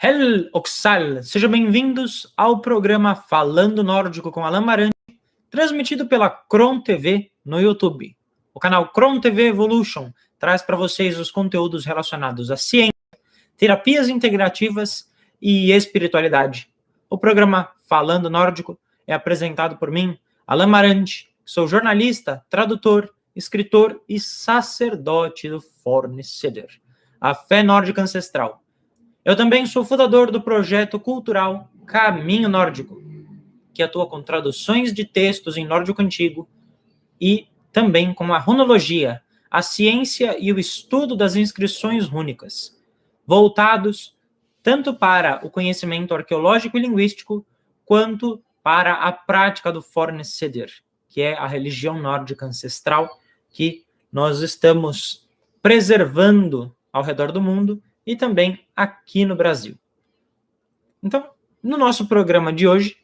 Hel Oxal, sejam bem-vindos ao programa Falando Nórdico com Alan Marante, transmitido pela Kron TV no YouTube. O canal Kron TV Evolution traz para vocês os conteúdos relacionados à ciência, terapias integrativas e espiritualidade. O programa Falando Nórdico é apresentado por mim, Alan Marante, sou jornalista, tradutor, escritor e sacerdote do Forneceder, a fé nórdica ancestral. Eu também sou fundador do projeto cultural Caminho Nórdico, que atua com traduções de textos em nórdico antigo e também com a runologia, a ciência e o estudo das inscrições rúnicas, voltados tanto para o conhecimento arqueológico e linguístico, quanto para a prática do Forneceder, que é a religião nórdica ancestral que nós estamos preservando ao redor do mundo e também aqui no Brasil. Então, no nosso programa de hoje,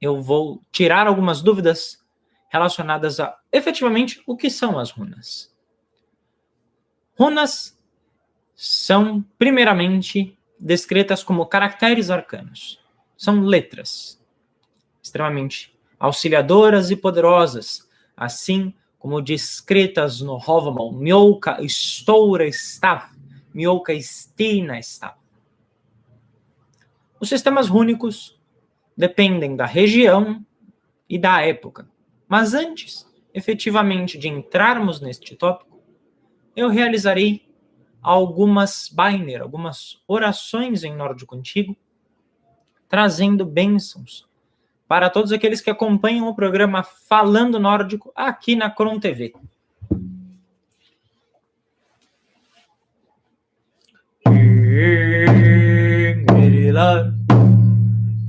eu vou tirar algumas dúvidas relacionadas a, efetivamente, o que são as runas. Runas são, primeiramente, descritas como caracteres arcanos. São letras extremamente auxiliadoras e poderosas, assim como descritas no Havamal, Mjolka Stora Stav, Mjolka Stina Stav. Os sistemas rúnicos dependem da região e da época. Mas antes, efetivamente, de entrarmos neste tópico, eu realizarei algumas Bænir, algumas orações em nórdico antigo, trazendo bênçãos para todos aqueles que acompanham o programa Falando Nórdico aqui na Kron TV. Ingerilar,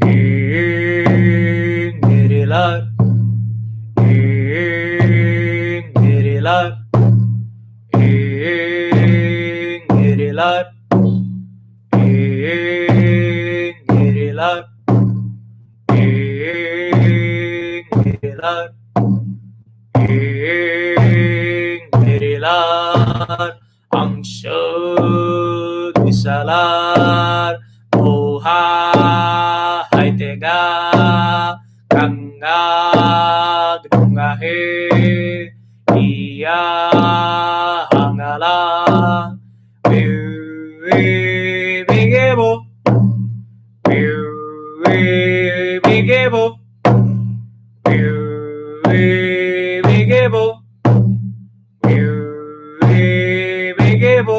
Ingerilar, Ingerilar, Ingerilar, Ingerilar, Ingerilar, Ingerilar, Angshad Visalar, Moha Haitega, Ganga Grungahe, Iya Hangala, Vigebo, Vigebo, Vigebo, Vigebo,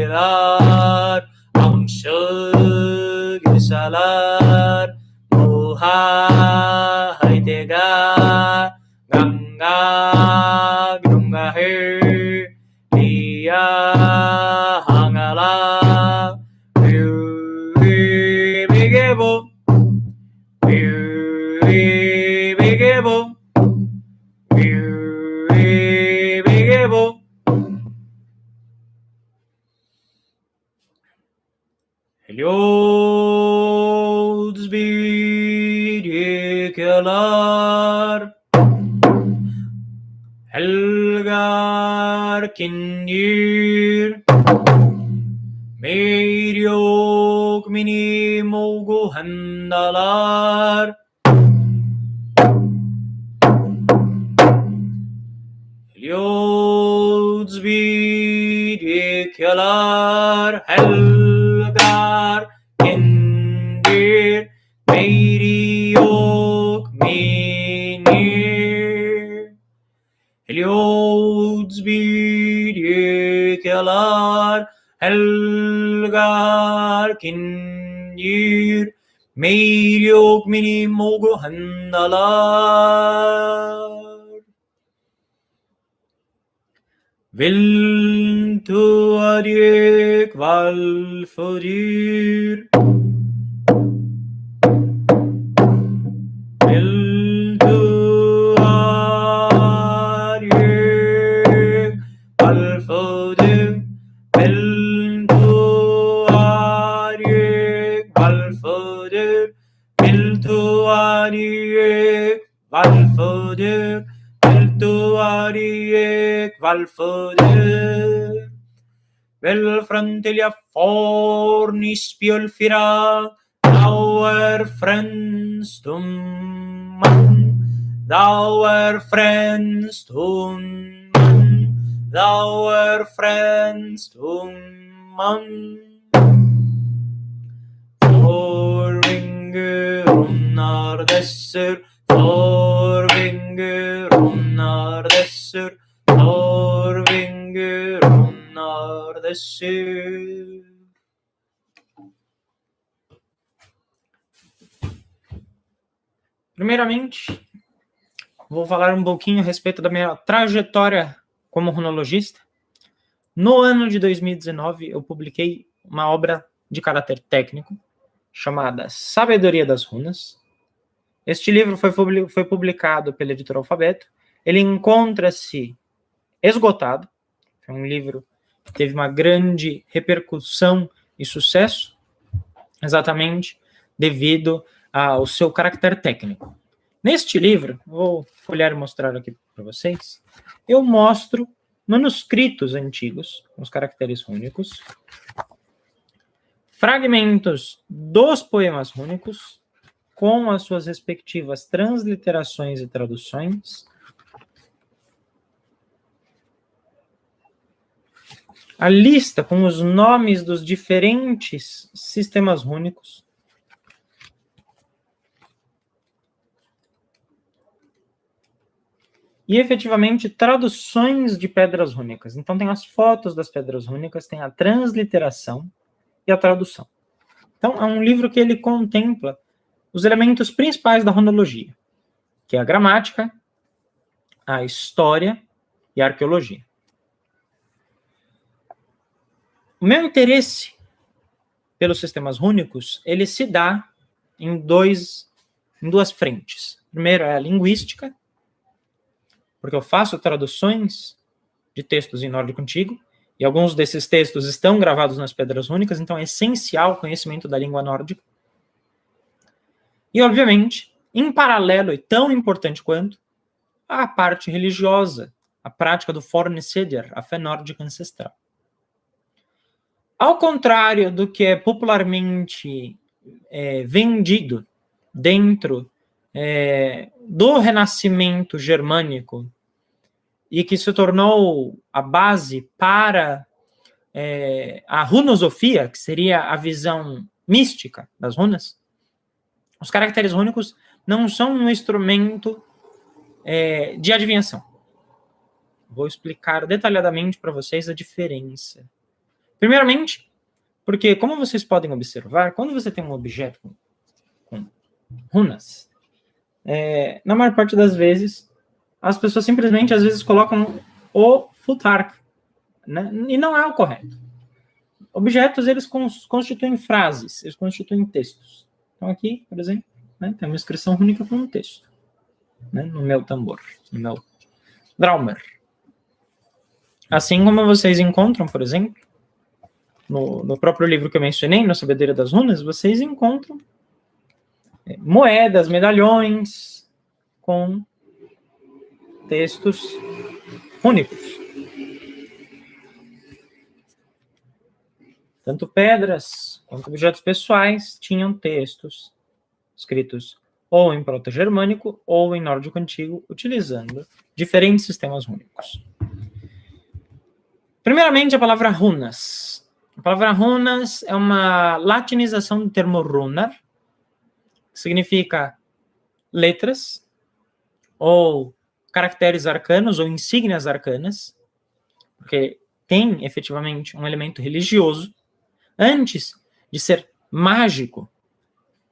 Ingerilar, Angshad Visalar, Moha Haitega, Ganga Grungahe, Iya Hangala, Vigebo, Vigebo, Vigebo. Heliods Bidikelar, Helgar Kindir, Meiriok Mini Mogo Handalar, Heliods Bidikelar, Helgar Kindir, Meiriok Mini, Heliods Bidikelar, Helgar Kindir, Meiriok Mini Mogo Handalar. Viltu Adjek Valfodir, Viltu Adjek Valfodir, Viltu Adjek Valfodir, Viltu Adjek Valfodir, Viltu Adjek Valfodir. vel frontilia fornis piolfira, our friends tum man, our friends tum man, our friends tum man. Forvinger runnar dessur, forvinger runnar dessur, forvinger runnar dessur. Primeiramente, vou falar um pouquinho a respeito da minha trajetória como runologista. No ano de 2019, eu publiquei uma obra de caráter técnico, chamada Sabedoria das Runas. Este livro foi publicado pela editora Alfabeto. Ele encontra-se esgotado. É um livro que teve uma grande repercussão e sucesso, exatamente devido ao seu caráter técnico. Neste livro, vou folhear e mostrar aqui para vocês, eu mostro manuscritos antigos, os caracteres rúnicos, fragmentos dos poemas rúnicos, com as suas respectivas transliterações e traduções, a lista com os nomes dos diferentes sistemas rúnicos, e efetivamente traduções de pedras rúnicas. Então tem as fotos das pedras rúnicas, tem a transliteração e a tradução. Então é um livro que ele contempla os elementos principais da runologia, que é a gramática, a história e a arqueologia. O meu interesse pelos sistemas rúnicos, ele se dá em duas frentes. Primeiro é a linguística, porque eu faço traduções de textos em nórdico antigo, e alguns desses textos estão gravados nas pedras rúnicas, então é essencial o conhecimento da língua nórdica. E, obviamente, em paralelo e tão importante quanto, a parte religiosa, a prática do forneceder, a fé nórdica ancestral. Ao contrário do que é popularmente vendido dentro do renascimento germânico e que se tornou a base para a runosofia, que seria a visão mística das runas, os caracteres rúnicos não são um instrumento de adivinhação. Vou explicar detalhadamente para vocês a diferença. Primeiramente, porque, como vocês podem observar, quando você tem um objeto com runas, na maior parte das vezes, as pessoas simplesmente, às vezes, colocam o futark, né? E não é o correto. Objetos, eles constituem frases, eles constituem textos. Então, aqui, por exemplo, né, tem uma inscrição rúnica com um texto, né, no meu tambor, no meu Draumer. Assim como vocês encontram, por exemplo, no próprio livro que eu mencionei, no Sabedoria das Runas, vocês encontram moedas, medalhões com textos rúnicos. Tanto pedras quanto objetos pessoais tinham textos escritos ou em proto-germânico ou em nórdico antigo, utilizando diferentes sistemas rúnicos. Primeiramente, a palavra runas. A palavra runas é uma latinização do termo runar, que significa letras, ou caracteres arcanos, ou insígnias arcanas, porque tem, efetivamente, um elemento religioso. Antes de ser mágico,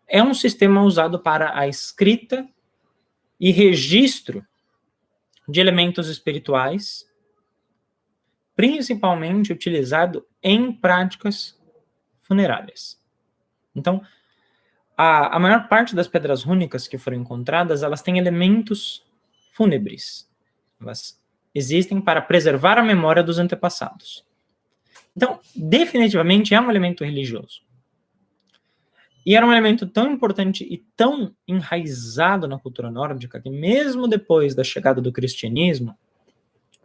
é um sistema usado para a escrita e registro de elementos espirituais, principalmente utilizado em práticas funerárias. Então, a maior parte das pedras rúnicas que foram encontradas, elas têm elementos fúnebres. Elas existem para preservar a memória dos antepassados. Então, definitivamente é um elemento religioso. E era um elemento tão importante e tão enraizado na cultura nórdica que mesmo depois da chegada do cristianismo,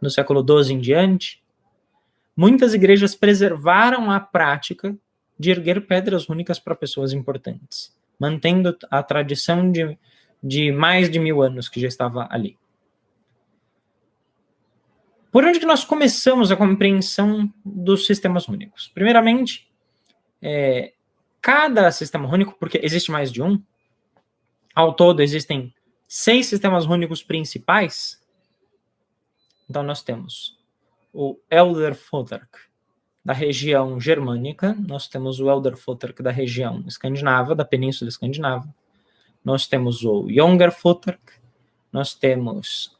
no século XII em diante, muitas igrejas preservaram a prática de erguer pedras rúnicas para pessoas importantes, mantendo a tradição de mais de 1000 anos que já estava ali. Por onde que nós começamos a compreensão dos sistemas rúnicos? Primeiramente, cada sistema rúnico, porque existe mais de um, ao todo existem 6 sistemas rúnicos principais. Então nós temos o Elderfotterk da região germânica, nós temos o Elderfotterk da região escandinava, da Península Escandinava, nós temos o Jongerfotterk, nós temos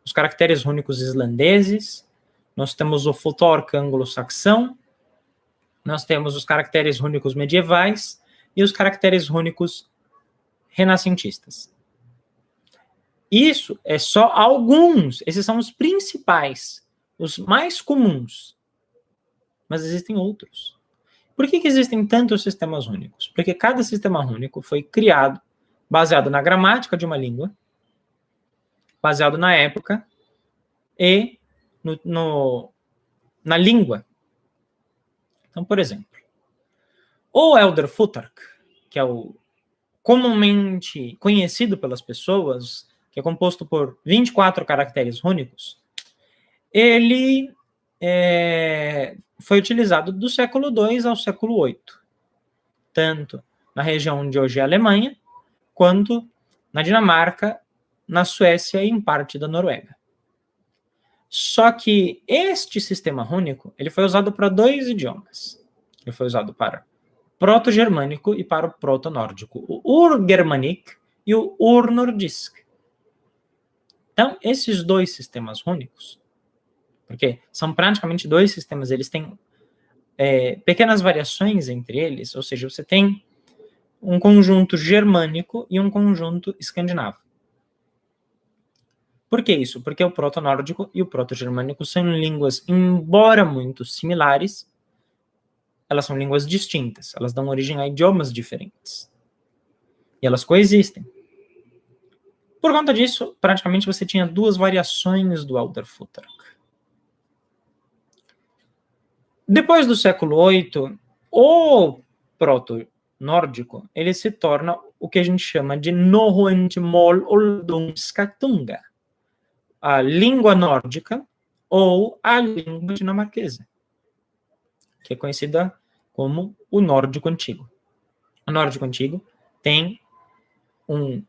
os caracteres rúnicos islandeses, nós temos o Futhark anglo-saxão, nós temos os caracteres rúnicos medievais e os caracteres rúnicos renascentistas. Isso é só alguns, esses são os principais, os mais comuns, mas existem outros. Por que existem tantos sistemas rúnicos? Porque cada sistema rúnico foi criado baseado na gramática de uma língua, baseado na época e na língua. Então, por exemplo, o Elderfotterk, que é o comumente conhecido pelas pessoas, que é composto por 24 caracteres rúnicos, ele foi utilizado do século II ao século VIII, tanto na região de hoje é a Alemanha, quanto na Dinamarca, na Suécia e em parte da Noruega. Só que este sistema rúnico, ele foi usado para 2 idiomas. Ele foi usado para proto-germânico e para o proto-nórdico, o Ur-Germanic e o Ur-Nordisk. Então, esses 2 sistemas rúnicos, porque são praticamente 2 sistemas, eles têm pequenas variações entre eles, ou seja, você tem um conjunto germânico e um conjunto escandinavo. Por que isso? Porque o proto-nórdico e o proto-germânico são línguas, embora muito similares, elas são línguas distintas, elas dão origem a idiomas diferentes. E elas coexistem. Por conta disso, praticamente você tinha 2 variações do Elderfotterk. Depois do século VIII, o proto-nórdico, ele se torna o que a gente chama de Norrønt-mål-oldungskatunga, a língua nórdica ou a língua dinamarquesa, que é conhecida como o nórdico antigo. O nórdico antigo tem o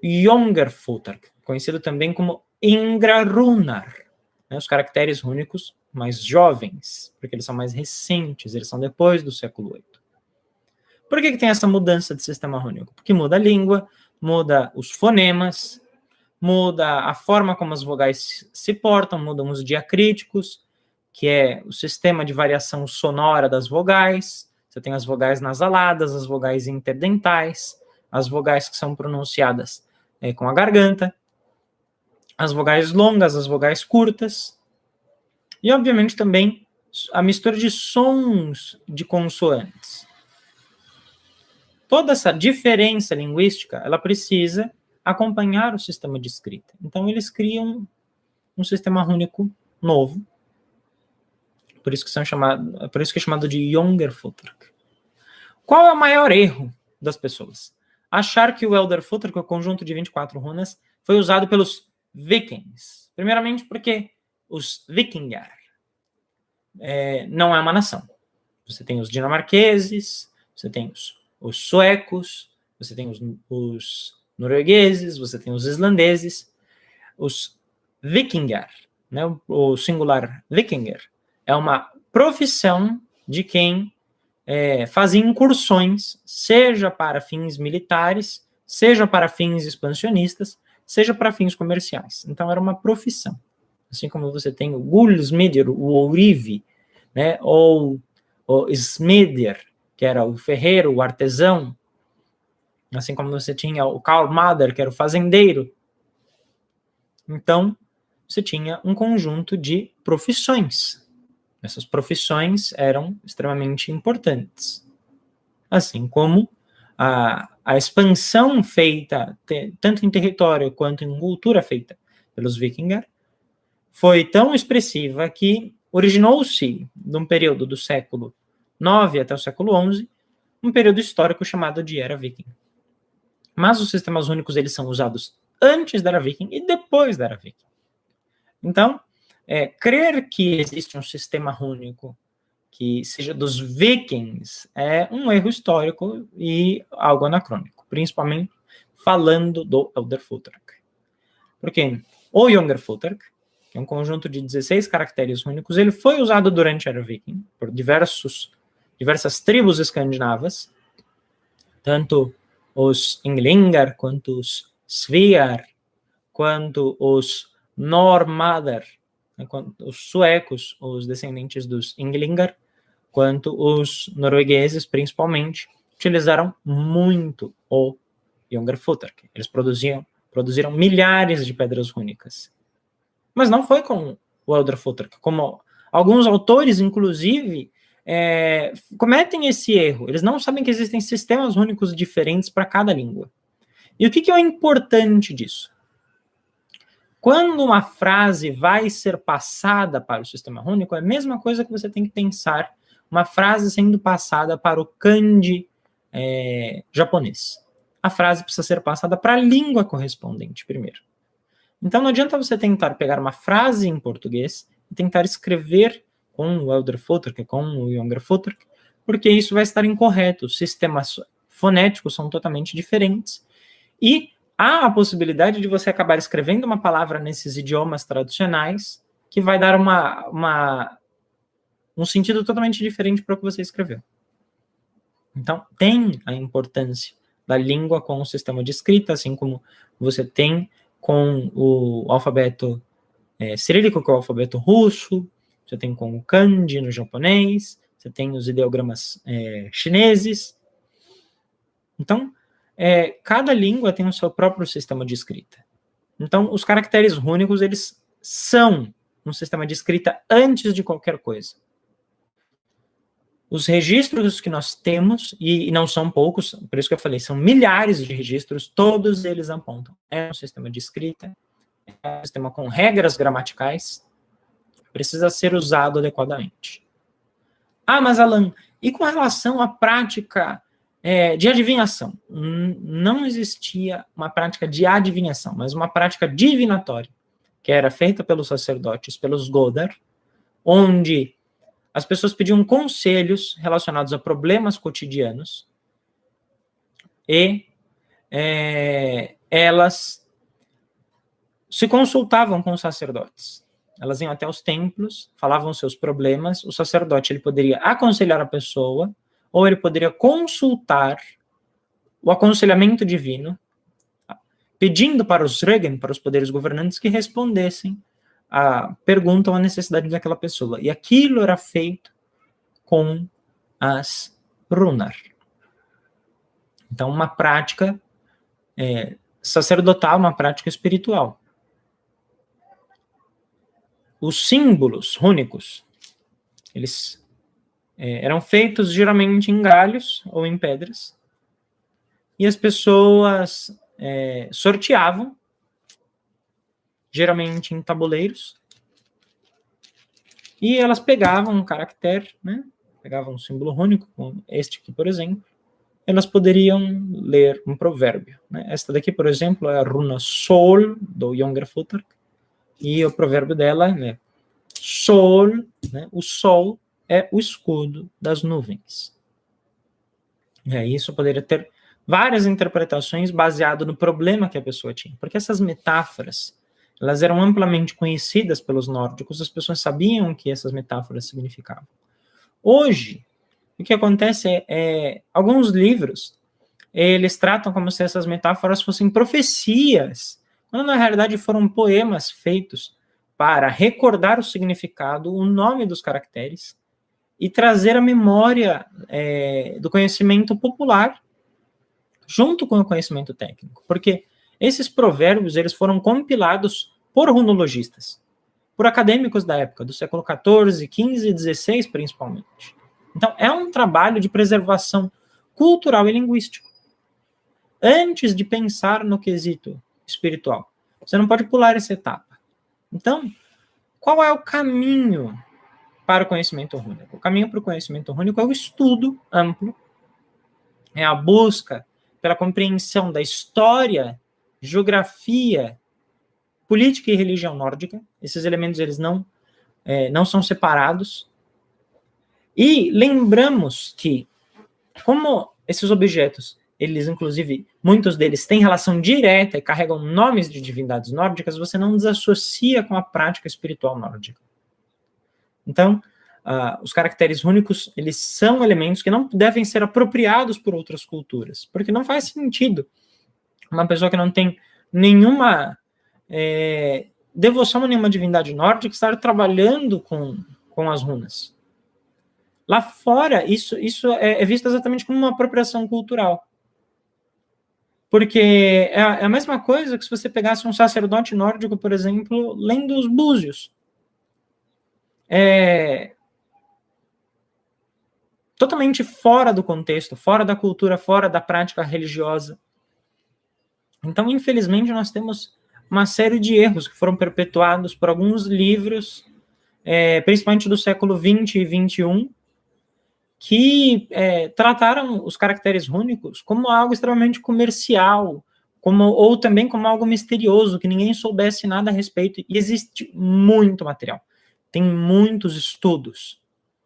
Jongerfotterk, conhecido também como Ingrarunar, né, os caracteres rúnicos mais jovens, porque eles são mais recentes, eles são depois do século VIII. Por que tem essa mudança de sistema rúnico? Porque muda a língua, muda os fonemas, muda a forma como as vogais se portam, mudam os diacríticos, que é o sistema de variação sonora das vogais. Você tem as vogais nasaladas, as vogais interdentais, as vogais que são pronunciadas com a garganta, as vogais longas, as vogais curtas, e, obviamente, também a mistura de sons de consoantes. Toda essa diferença linguística, ela precisa acompanhar o sistema de escrita. Então, eles criam um sistema rúnico novo, por isso que é chamado de Jongerfotterk. Qual é o maior erro das pessoas? Achar que o Elderfotterk, o conjunto de 24 runas, foi usado pelos vikings. Primeiramente porque os vikingar não é uma nação. Você tem os dinamarqueses, você tem os suecos, você tem os noruegueses, você tem os islandeses. Os vikingar, né, o singular vikinger, é uma profissão de quem fazia incursões, seja para fins militares, seja para fins expansionistas, seja para fins comerciais. Então, era uma profissão. Assim como você tem o Gulsmidir, o ourive, né, ou o smeder, que era o ferreiro, o artesão, assim como você tinha o Karlmader, que era o fazendeiro. Então, você tinha um conjunto de profissões. Essas profissões eram extremamente importantes. Assim como a expansão feita, tanto em território quanto em cultura feita pelos vikingar, foi tão expressiva que originou-se num período do século IX até o século XI, um período histórico chamado de Era Viking. Mas os sistemas únicos eles são usados antes da Era Viking e depois da Era Viking. Então, crer que existe um sistema único que seja dos Vikings é um erro histórico e algo anacrônico, principalmente falando do Elderfuthark. Porque o Younger-Futhark, que é um conjunto de 16 caracteres únicos, ele foi usado durante a Era Viking por diversas tribos escandinavas, tanto os Inglingar, quanto os Sviar, quanto os Normader, os suecos, os descendentes dos Inglingar, quanto os noruegueses, principalmente, utilizaram muito o Younger-Futhark. Eles produziram milhares de pedras rúnicas. Mas não foi com o Elderfuthark, como alguns autores, inclusive, cometem esse erro. Eles não sabem que existem sistemas únicos diferentes para cada língua. E o que é o importante disso? Quando uma frase vai ser passada para o sistema único, é a mesma coisa que você tem que pensar uma frase sendo passada para o kanji japonês. A frase precisa ser passada para a língua correspondente primeiro. Então não adianta você tentar pegar uma frase em português e tentar escrever com o Elderfuthark, com o Younger-Futhark, porque isso vai estar incorreto. Os sistemas fonéticos são totalmente diferentes. E há a possibilidade de você acabar escrevendo uma palavra nesses idiomas tradicionais que vai dar um sentido totalmente diferente para o que você escreveu. Então, tem a importância da língua com o sistema de escrita, assim como você tem com o alfabeto cirílico, que é o alfabeto russo, você tem com o kanji no japonês, você tem os ideogramas chineses. Então, cada língua tem o seu próprio sistema de escrita. Então, os caracteres rúnicos, eles são um sistema de escrita antes de qualquer coisa. Os registros que nós temos, e não são poucos, por isso que eu falei, são milhares de registros, todos eles apontam. É um sistema de escrita, é um sistema com regras gramaticais, precisa ser usado adequadamente. Ah, mas Alan, e com relação à prática de adivinhação? Não existia uma prática de adivinhação, mas uma prática divinatória, que era feita pelos sacerdotes, pelos Godar, onde as pessoas pediam conselhos relacionados a problemas cotidianos e elas se consultavam com os sacerdotes. Elas iam até os templos, falavam seus problemas, o sacerdote ele poderia aconselhar a pessoa ou ele poderia consultar o aconselhamento divino, pedindo para os Regen, para os poderes governantes, que respondessem a pergunta ou a necessidade daquela pessoa. E aquilo era feito com as runar. Então, uma prática sacerdotal, uma prática espiritual. Os símbolos rúnicos, eles eram feitos geralmente em galhos ou em pedras, e as pessoas sorteavam, geralmente em tabuleiros, e elas pegavam um caractere, né? Pegavam um símbolo rúnico, como este aqui, por exemplo, elas poderiam ler um provérbio. Né? Esta daqui, por exemplo, é a runa Sol, do Younger-Futhark, e o provérbio dela é Sol, né? O sol é o escudo das nuvens. E aí isso poderia ter várias interpretações baseado no problema que a pessoa tinha, porque essas metáforas, elas eram amplamente conhecidas pelos nórdicos, as pessoas sabiam o que essas metáforas significavam. Hoje, o que acontece alguns livros, eles tratam como se essas metáforas fossem profecias, quando na realidade foram poemas feitos para recordar o significado, o nome dos caracteres, e trazer a memória do conhecimento popular junto com o conhecimento técnico. Porque esses provérbios, eles foram compilados por runologistas, por acadêmicos da época, do século XIV, XV e XVI, principalmente. Então, é um trabalho de preservação cultural e linguístico. Antes de pensar no quesito espiritual, você não pode pular essa etapa. Então, qual é o caminho para o conhecimento rúnico? O caminho para o conhecimento rúnico é o estudo amplo, é a busca pela compreensão da história, geografia, política e religião nórdica. Esses elementos eles não são separados. E lembramos que, como esses objetos, eles inclusive, muitos deles têm relação direta e carregam nomes de divindades nórdicas, você não desassocia com a prática espiritual nórdica. Então, os caracteres rúnicos, eles são elementos que não devem ser apropriados por outras culturas, porque não faz sentido uma pessoa que não tem nenhuma devoção a nenhuma divindade nórdica estar trabalhando com as runas. Lá fora, isso é visto exatamente como uma apropriação cultural. Porque é a mesma coisa que se você pegasse um sacerdote nórdico, por exemplo, lendo os búzios. Totalmente fora do contexto, fora da cultura, fora da prática religiosa. Então, infelizmente, nós temos uma série de erros que foram perpetuados por alguns livros, principalmente do século XX e XXI, que trataram os caracteres rúnicos como algo extremamente comercial, ou também como algo misterioso, que ninguém soubesse nada a respeito. E existe muito material. Tem muitos estudos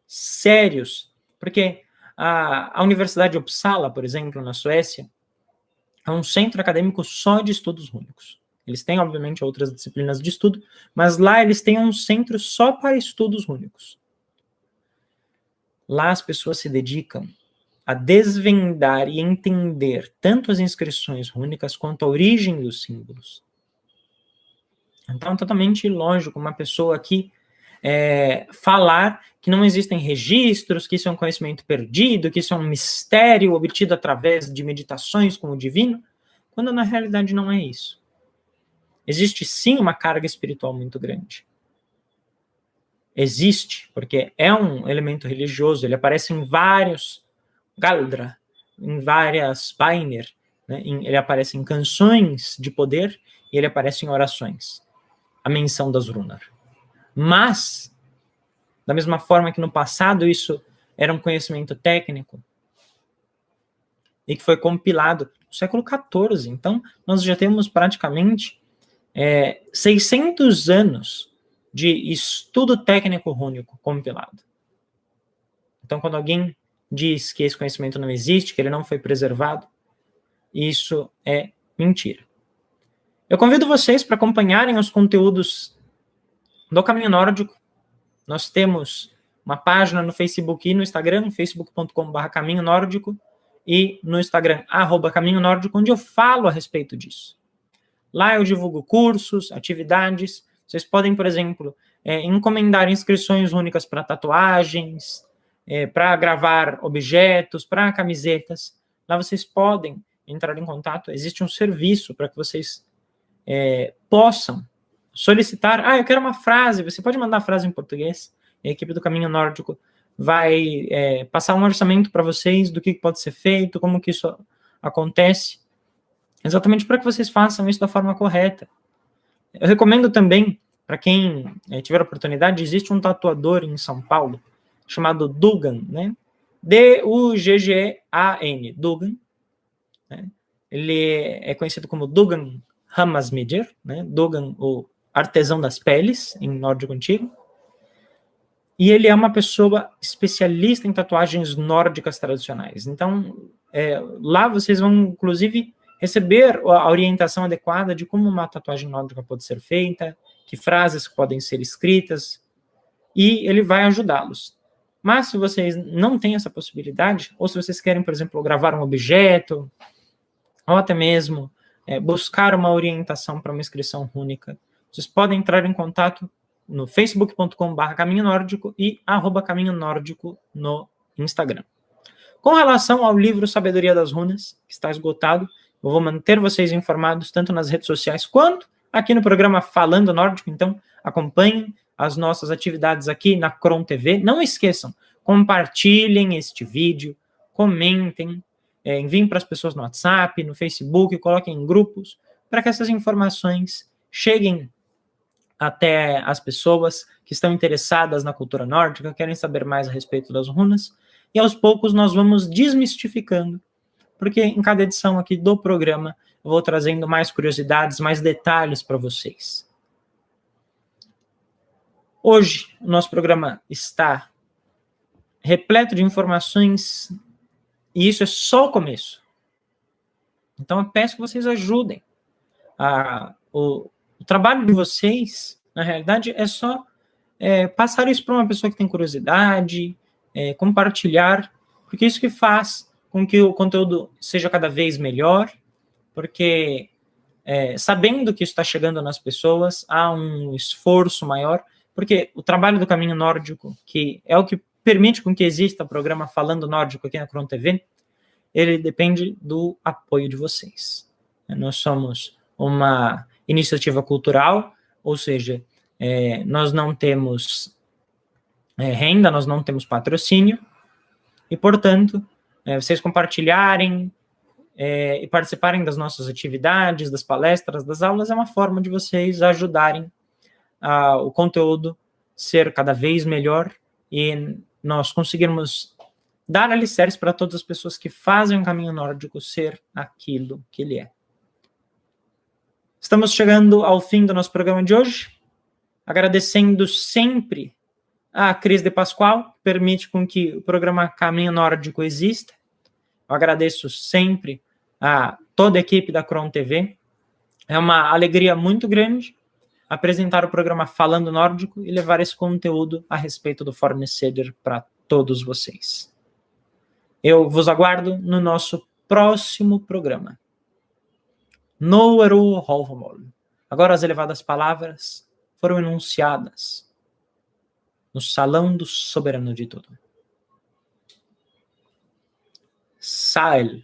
sérios, porque a Universidade de Uppsala, por exemplo, na Suécia, é um centro acadêmico só de estudos rúnicos. Eles têm, obviamente, outras disciplinas de estudo, mas lá eles têm um centro só para estudos rúnicos. Lá as pessoas se dedicam a desvendar e entender tanto as inscrições rúnicas quanto a origem dos símbolos. Então, é totalmente ilógico uma pessoa aqui falar que não existem registros, que isso é um conhecimento perdido, que isso é um mistério obtido através de meditações com o divino, quando na realidade não é isso. Existe sim uma carga espiritual muito grande. Existe, porque é um elemento religioso, ele aparece em vários Galdra, em várias Bænir, né? Ele aparece em canções de poder e ele aparece em orações. A menção das runas. Mas, da mesma forma que no passado isso era um conhecimento técnico e que foi compilado no século XIV, então nós já temos praticamente 600 anos de estudo técnico rúnico compilado. Então, quando alguém diz que esse conhecimento não existe, que ele não foi preservado, isso é mentira. Eu convido vocês para acompanharem os conteúdos do Caminho Nórdico. Nós temos uma página no Facebook e no Instagram, facebook.com/caminho nórdico, e no Instagram, @caminho nórdico, onde eu falo a respeito disso. Lá eu divulgo cursos, atividades. Vocês podem, por exemplo, encomendar inscrições únicas para tatuagens, para gravar objetos, para camisetas. Lá vocês podem entrar em contato. Existe um serviço para que vocês possam solicitar. Eu quero uma frase. Você pode mandar a frase em português. A equipe do Caminho Nórdico vai passar um orçamento para vocês do que pode ser feito, como que isso acontece, exatamente para que vocês façam isso da forma correta. Eu recomendo também, para quem tiver oportunidade, existe um tatuador em São Paulo, chamado Dugan, né? Duggan, Dugan, né? Ele é conhecido como Dugan Hammarsmidr, né? Dugan, o artesão das peles, em nórdico antigo. E ele é uma pessoa especialista em tatuagens nórdicas tradicionais. Então, lá vocês vão, inclusive, receber a orientação adequada de como uma tatuagem nórdica pode ser feita, que frases podem ser escritas, e ele vai ajudá-los. Mas se vocês não têm essa possibilidade, ou se vocês querem, por exemplo, gravar um objeto, ou até mesmo buscar uma orientação para uma inscrição rúnica, vocês podem entrar em contato no facebook.com/caminho nórdico e @caminho nórdico no Instagram. Com relação ao livro Sabedoria das Runas, que está esgotado, eu vou manter vocês informados tanto nas redes sociais quanto aqui no programa Falando Nórdico. Então, acompanhem as nossas atividades aqui na Cron TV. Não esqueçam, compartilhem este vídeo, comentem, enviem para as pessoas no WhatsApp, no Facebook, coloquem em grupos, para que essas informações cheguem até as pessoas que estão interessadas na cultura nórdica, querem saber mais a respeito das runas, e aos poucos nós vamos desmistificando, porque em cada edição aqui do programa eu vou trazendo mais curiosidades, mais detalhes para vocês. Hoje o nosso programa está repleto de informações, e isso é só o começo. Então eu peço que vocês ajudem. O trabalho de vocês, na realidade, é só passar isso para uma pessoa que tem curiosidade, compartilhar, porque isso que faz com que o conteúdo seja cada vez melhor, porque sabendo que isso está chegando nas pessoas, há um esforço maior, porque o trabalho do Caminho Nórdico, que é o que permite com que exista o programa Falando Nórdico aqui na Cron TV, ele depende do apoio de vocês. Nós somos uma iniciativa cultural, ou seja, nós não temos renda, nós não temos patrocínio, e, portanto, vocês compartilharem e participarem das nossas atividades, das palestras, das aulas, é uma forma de vocês ajudarem o conteúdo ser cada vez melhor e nós conseguirmos dar alicerces para todas as pessoas que fazem o Caminho Nórdico ser aquilo que ele é. Estamos chegando ao fim do nosso programa de hoje, agradecendo sempre a Cris de Pascoal, que permite com que o programa Caminho Nórdico exista. Eu agradeço sempre a toda a equipe da Cron TV. É uma alegria muito grande apresentar o programa Falando Nórdico e levar esse conteúdo a respeito do Forneceder para todos vocês. Eu vos aguardo no nosso próximo programa. No Eru Hovmol. Agora as elevadas palavras foram enunciadas no salão do soberano de tudo. Sael.